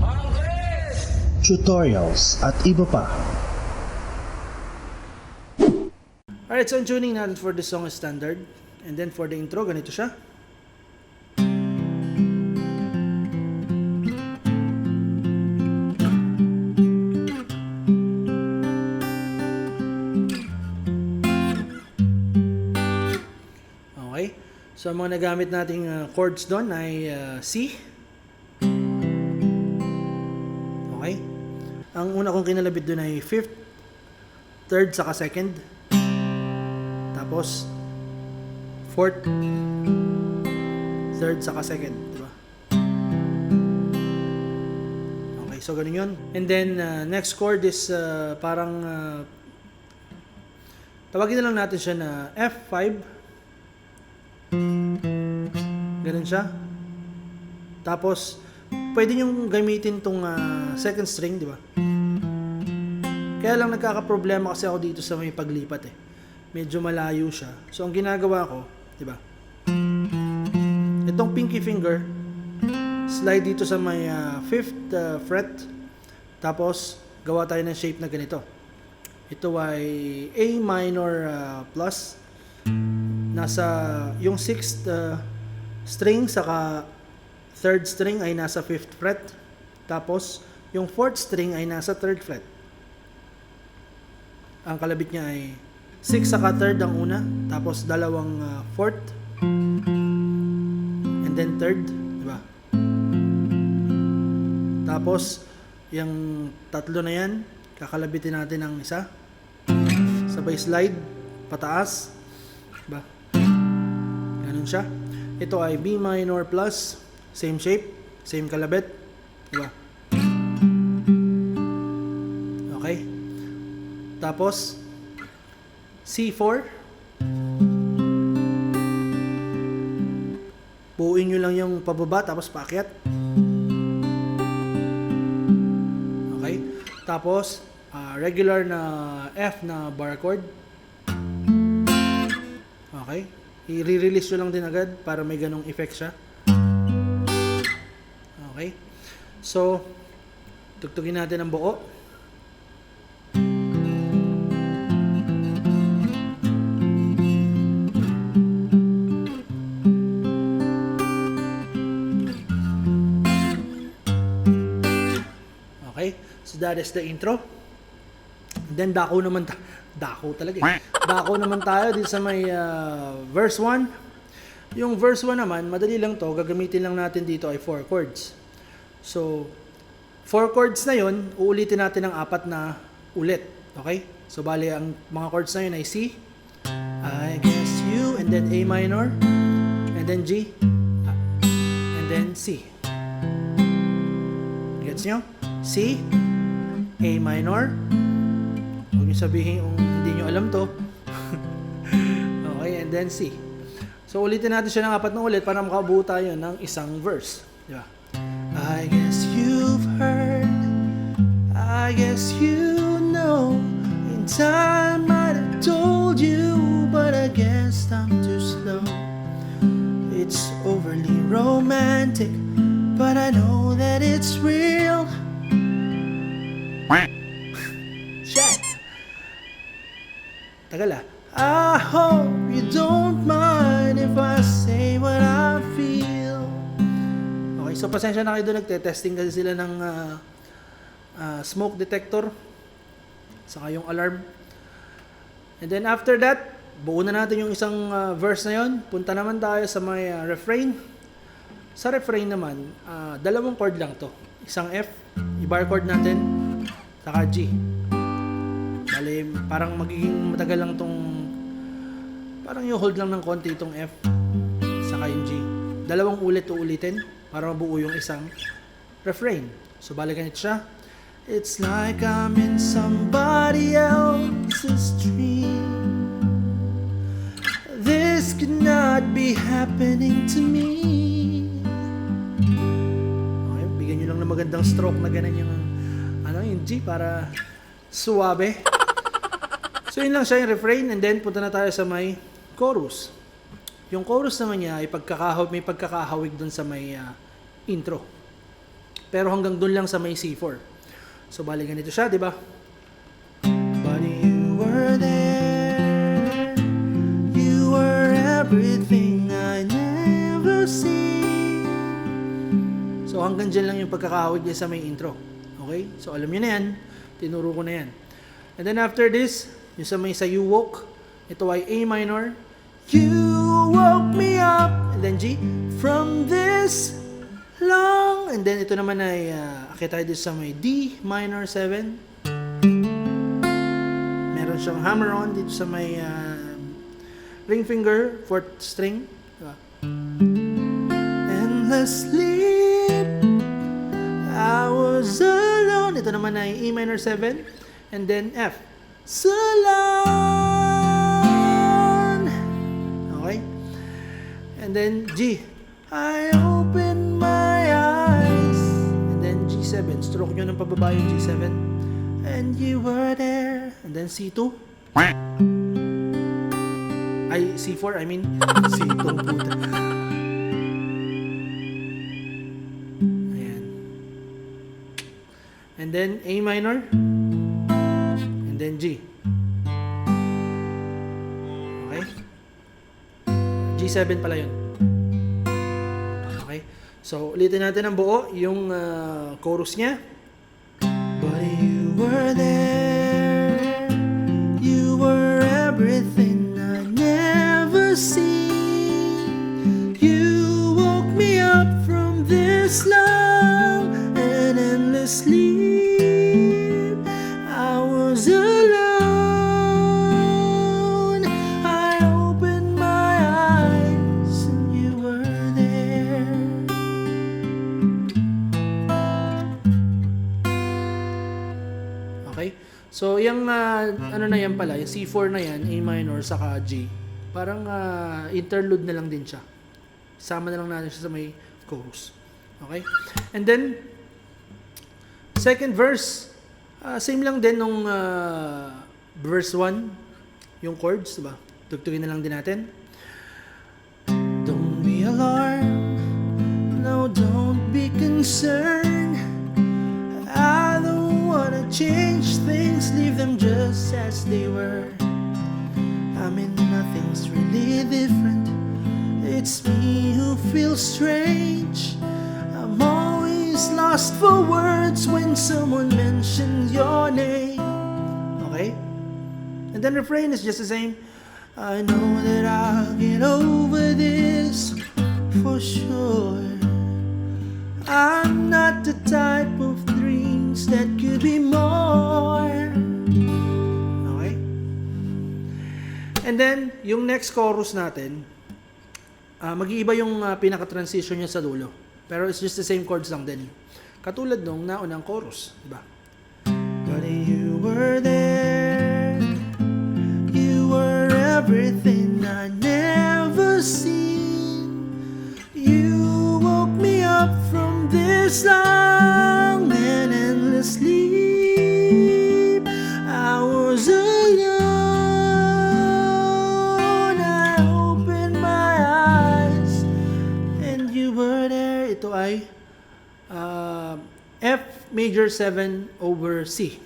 Mang Kres! tutorials at iba pa. Alright, so ang tuning natin for this song is standard. And then for the intro, ganito siya. Okay. So ang mga nagamit nating chords doon ay C. Okay. Ang una kong kinalabit doon ay 5th, 3rd, saka 2nd. Tapos 4th, 3rd, saka 2nd, diba? Okay, so ganun yun. And then next chord is parang tawagin na lang natin siya na F5. Ganun siya. Tapos pwede nyo gamitin tong second string, di ba? Kaya lang nagkakaproblema kasi ako dito sa may paglipat eh. Medyo malayo siya. So ang ginagawa ko, di ba? Itong pinky finger, slide dito sa may 5th fret. Tapos gawa tayo ng shape na ganito. Ito ay A minor plus. Nasa yung 6th string saka 3rd string ay nasa 5th fret. Tapos yung 4th string ay nasa 3rd fret. Ang kalabit niya ay 6 saka 3rd ang una, tapos dalawang 4th, and then 3rd, di ba? Tapos yung tatlo na yan, kakalabitin natin ng isa. Sabay slide pataas, di ba? Ganun siya. Ito ay B minor plus, same shape, same kalabit, di ba? Okay. Tapos C4. Buuin nyo lang yung pababa tapos paakyat. Okay. Tapos regular na F na bar chord. Okay. I-release nyo lang din agad para may ganong effect siya. Okay. So, tugtugin natin ang buo. Okay, so that is the intro. And then dako naman Dako naman tayo dito sa may verse 1. Yung verse 1 naman, madali lang to. Gagamitin lang natin dito ay 4 chords. So 4 chords na yon, uulitin natin ng 4 na ulit. Okay? So bali ang mga chords na yun ay C, I guess you, and then A minor, and then G, and then C. Gets nyo? C, A minor. Huwag nyo sabihin kung hindi nyo alam to. Okay, and then C. So ulitin natin siya ng 4 na ulit para makabuo tayo ng isang verse. Di ba? I guess you've heard, I guess you know, in time might have told you, but I guess I'm too slow. It's overly romantic, but I know that it's real. Shit. Tagal ah. I hope you don't mind if I say what I feel. Okay, so pasensya na kayo doon. Nagte-testing kasi sila ng smoke detector saka yung alarm. And then after that, buo na natin yung isang verse na yon. Punta naman tayo sa may refrain. Sa refrain naman, dalawang chord lang to. Isang F, i-bar chord natin, saka G. Bali, parang magiging matagal lang tong, parang yung hold lang ng konti itong F, saka yung G. Dalawang ulit uulitin para mabuo yung isang refrain. So balikan ito siya. It's like I'm in somebody else's dream. This could not be happening to me. Okay, bigyan nyo lang ng magandang stroke na ganun yung yung G para suwabe. So yun lang siya yung refrain, and then punta na tayo sa may chorus. Yung chorus naman niya ay may pagkakahawig dun sa may intro. Pero hanggang doon lang sa may C4. So bali ganito siya, di ba? But you were there, you were everything I never seen. So hanggang dyan lang yung pagkakahawig niya sa may intro. Okay? So alam niyo na yan, tinuro ko na yan. And then after this, yung sa may sa you woke, ito ay A minor. You woke me up, and then G, from this long, and then ito naman ay akit tayo dito sa may D minor 7. Meron siyang hammer on dito sa may ring finger, 4th string, diba? Endless sleep, I was alone. Ito naman ay E minor 7, and then F, salon. Okay, and then G, I open my eyes, and then G7, stroke nyo ng pababa yung G7, and you were there, and then C2, ay C4, I mean C2, puta. Ayan, and then A minor, and then G. Okay, G7 pala yun. So, ulitin natin ang buo, yung chorus niya. But you were there, you were everything I never seen. You woke me up from this long and endless sleep. I was alone, I opened my eyes and you were there. Okay? So, yung ano na yan pala, yung C4 na yan, A minor, saka G, parang interlude na lang din siya. Sama na lang natin siya sa may chorus. Okay? And then, second verse, same lang din nung verse 1, yung chords, diba? Tugtugin na lang din natin. Don't be alarmed, no, don't be concerned. I don't wanna change things, leave them just as they were. I mean, nothing's really different. It's me who feels strange. I'm always lost for words when someone mentions your name. Okay? And then refrain is just the same. I know that I'll get over this for sure. I'm not the type of dreams that could be more. Okay? And then, yung next chorus natin, mag-iiba yung pinaka-transition niya sa dulo. Pero it's just the same chords lang din. Katulad nung naunang chorus. Diba? But you were there, you were everything I never seen. You woke me up from this long and endless sleep. I was alone, I opened my eyes and you were there. Ito ay F major 7 over C.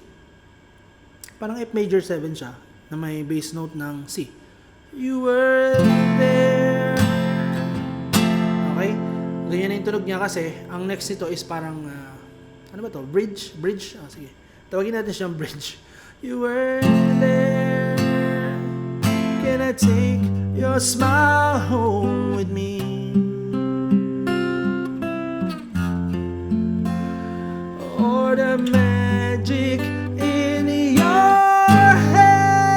Parang F major 7 siya na may bass note ng C. You were there. Okay? Ganyan na yung tunog niya kasi ang next nito is parang ano ba to? Bridge? Sige. Tawagin natin siyang bridge. You were there. Can I take your smile home with me? Or the magic in your hand.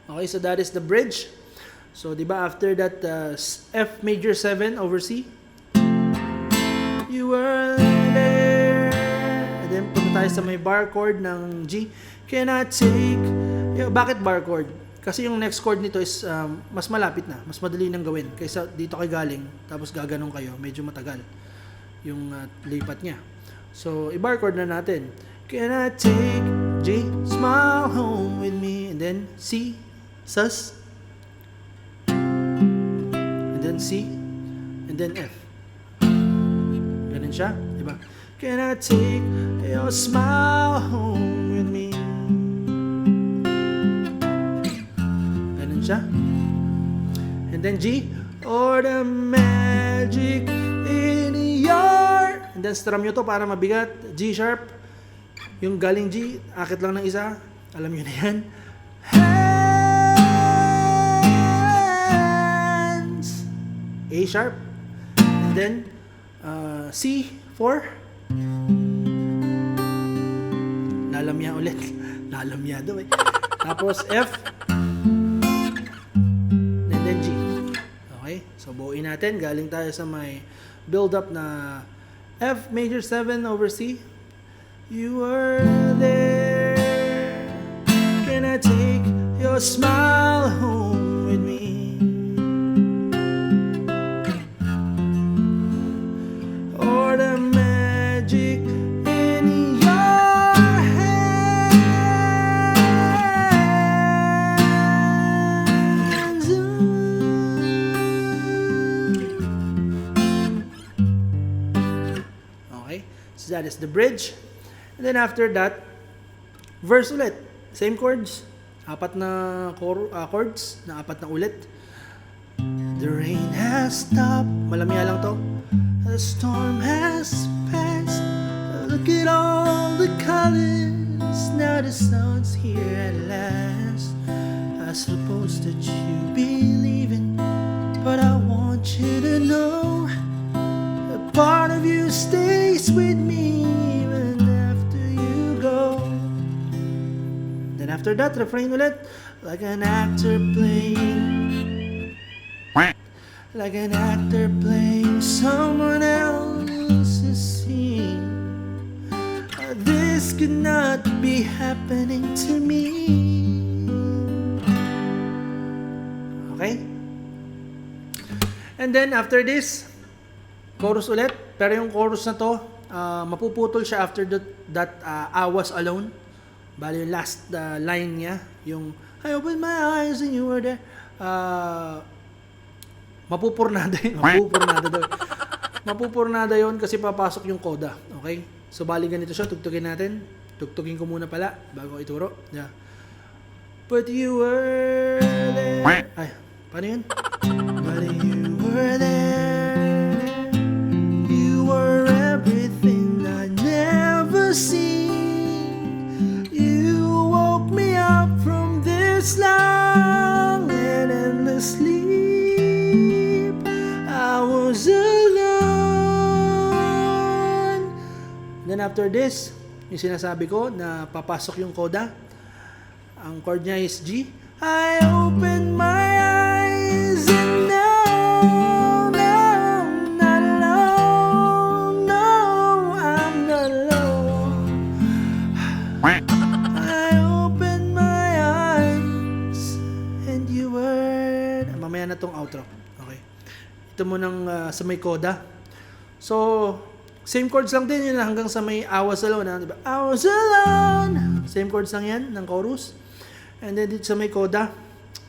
Okay, so that is the bridge. So, di ba after that F major 7 over C, you were there. And then punta tayo sa may bar chord ng G. Can I take... Bakit bar chord? Kasi yung next chord nito is mas malapit na, mas madali nang gawin kaysa dito kayo galing, tapos gaganong kayo, medyo matagal yung lipat niya. So, i-bar chord na natin. Can I take G, smile home with me. And then C, sus. And then C. And then F. Ganun siya, diba? Can I take your smile home with me? Ganun siya. And then G, or the magic in your... And then strum nyo to para mabigat. G sharp. Yung galing G, akit lang ng isa. Alam nyo na yan. Hands. A sharp. And then C, 4. Lalamya ulit. Lalamya daw eh. Tapos F. And then G. Okay? So buuin natin. Galing tayo sa may build up na F major 7 over C. You were there. Can I take your smile home with me? Or the magic in your hands. Okay, so that is the bridge. And then after that, verse ulit. Same chords. Apat na chords na apat na ulit. The rain has stopped. Malamya lang to. The storm has passed. Look at all the colors. Now the sun's here at last. I suppose that you believe in, but I want you to know a part of you stays with me even after you go. Then after that, refrain ulit. Like an actor playing, like an actor playing someone else's scene. This could not be happening to me. Okay? And then after this, chorus ulit. Pero yung chorus na to, mapuputol siya after that I was alone. Bali yung last line niya, yung I opened my eyes and you were there. Mapupurnada yun. Mapupurnada yun kasi papasok yung coda. Okay? So bali ganito siya, tugtugin natin. Tugtugin ko muna pala bago ko ituro. Yeah. But you were there. Ay, paano yun? But you were there. You were everything I never seen. You woke me up from this long and endless sleep. I was alone. Then after this, yung sinasabi ko na papasok yung coda. Ang chord niya is G. I open my eyes and no, I'm not alone. No, I'm not alone. I open my eyes and you were... Mamaya na tong outro. Okay. Ito mo nang sa may coda. So, same chords lang din yun hanggang sa may I was alone. Diba? I was alone. Same chords lang yan ng chorus. And then dito sa may coda,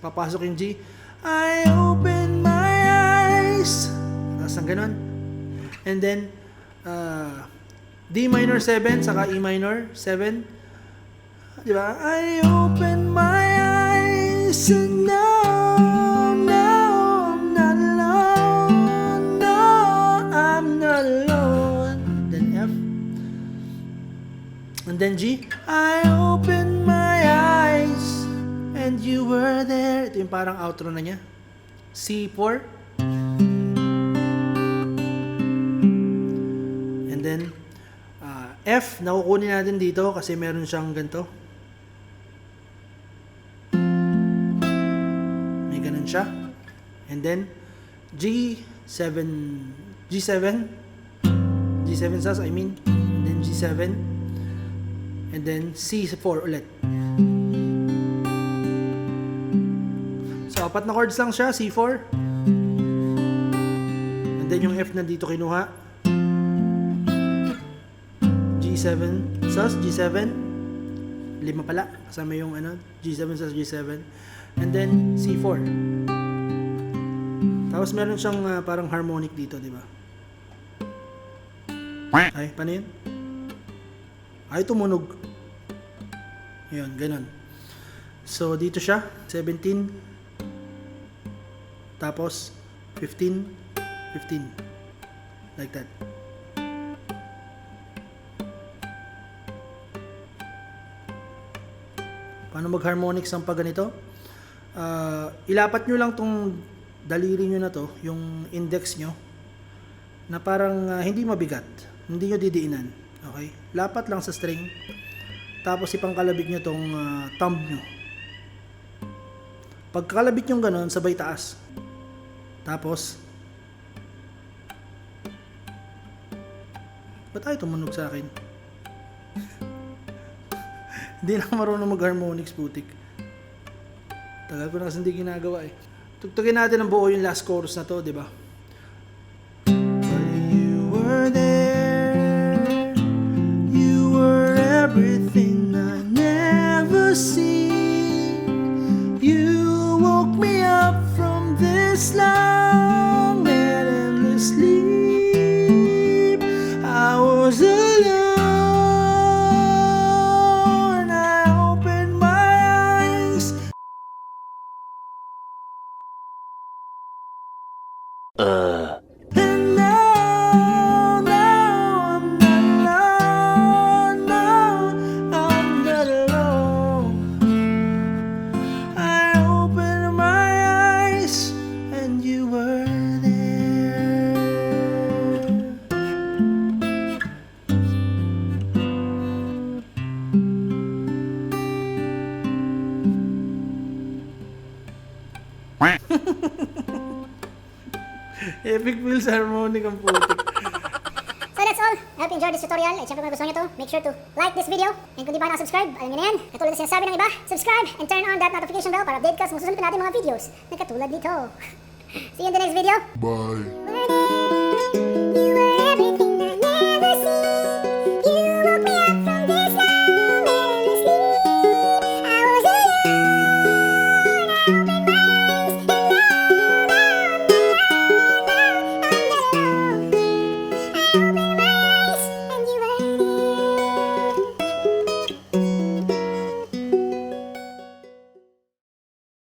papasok yung G. I open my eyes. Tapos ang ganun. And then, D minor 7, saka E minor 7. Diba? I open my eyes and no, I'm not alone. No, I'm not alone. Then F. And then G. I open my eyes and you were there. Ito yung parang outro na niya. C4. And then F, nakukunin natin dito kasi meron siyang ganito. May ganun siya. And then G7 sus, I mean. And then G7. And then C4 ulit. So, apat na chords lang siya, C4. And then yung F na dito kinuha. G7 sus, G7. 5 pala, kasama yung G7 sa G7. And then C4. Tapos meron siyang parang harmonic dito, di ba? Ay, paano yun? Ay, tumunog. Yun, ganun. So, dito siya, 17. Tapos, 15. 15. Like that. Paano mag-harmonics ang pag ganito? Ilapat nyo lang tong daliri nyo na to, yung index nyo, na parang hindi mabigat. Hindi nyo didiinan. Okay? Lapat lang sa string. Tapos ipangkalabit nyo tong thumb nyo. Pagkalabit nyo ganon, sabay taas. Tapos, ba't tayo tumunog sa akin? Hindi na marunong mag-harmonics, putik. Tagal ko na kasi hindi ginagawa eh. Tugtugin natin ang buo yung last chorus na to, di ba? You were there, you were everything I never seen. You woke me up from this long and endless sleep. I was alone, I opened my eyes. And now I'm not alone, now I'm not alone. I opened my eyes and you were there. Epic feels harmonic ang putik. So that's all. I hope you enjoyed this tutorial. At syempre kung gusto nyo to, make sure to like this video. And kung di pa nakasubscribe, alam nyo na yan. Katulad na sinasabi ng iba, subscribe and turn on that notification bell para update ka sa susunod pa natin mga videos na katulad nito. See you in the next video. Bye. Bye.